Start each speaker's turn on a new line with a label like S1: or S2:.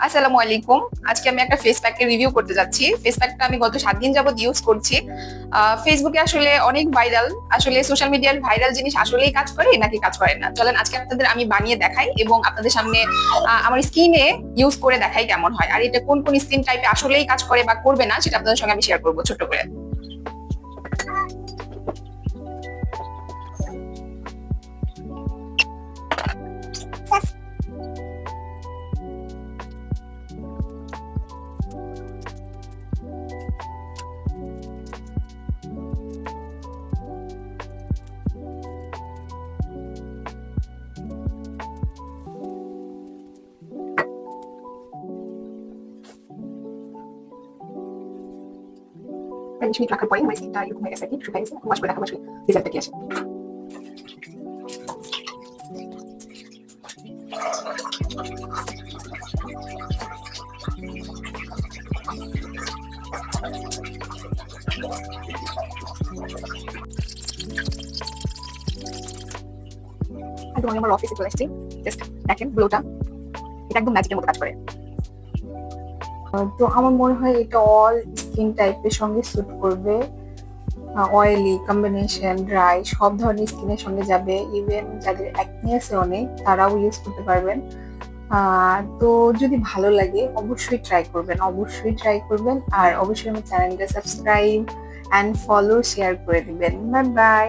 S1: আসসালামু আলাইকুম। আজকে আমি একটা ফেস প্যাকের রিভিউ করতে যাচ্ছি। ফেস প্যাকটা আমি গত 7 দিন যাবত ইউজ করছি। ফেসবুকে আসলে অনেক ভাইরাল, আসলে সোশ্যাল মিডিয়ার ভাইরাল জিনিস আসলেই কাজ করে নাকি কাজ করে না? চলেন আজকে আপনাদের আমি বানিয়ে দেখাই এবং আপনাদের সামনে আমার স্কিনে ইউজ করে দেখাই কেমন হয়। আর এটা কোন কোন স্কিন টাইপে আসলেই কাজ করে বা করবে না সেটা আপনাদের সঙ্গে আমি শেয়ার করবো ছোট্ট করে। আমি মিনিট রাখার পরে আমার স্কিনটা এরকম হয়ে গেছে আর কি, শুকাই গেছে। ওয়াশ করে দেখাবো আসলে রেজাল্টটা কি আসে। একদম আমি আমার অফিসে চলে এসেছি। জাস্ট দেখেন গ্লোটা, এটা একদম ম্যাজিকের মতো কাজ করে। তো আমার মনে হয় এটা অল স্কিন টাইপের সঙ্গে স্যুট করবে। অয়েলি, কম্বিনেশন, ড্রাই সব ধরনের স্কিনের সঙ্গে যাবে। ইভেন যাদের অ্যাকনে আছে অনেক, তারাও ইউজ করতে পারবেন। তো যদি ভালো লাগে অবশ্যই ট্রাই করবেন, অবশ্যই ট্রাই করবেন। আর অবশ্যই আমার চ্যানেলটা সাবস্ক্রাইব অ্যান্ড ফলো শেয়ার করে দিবেন। Bye bye.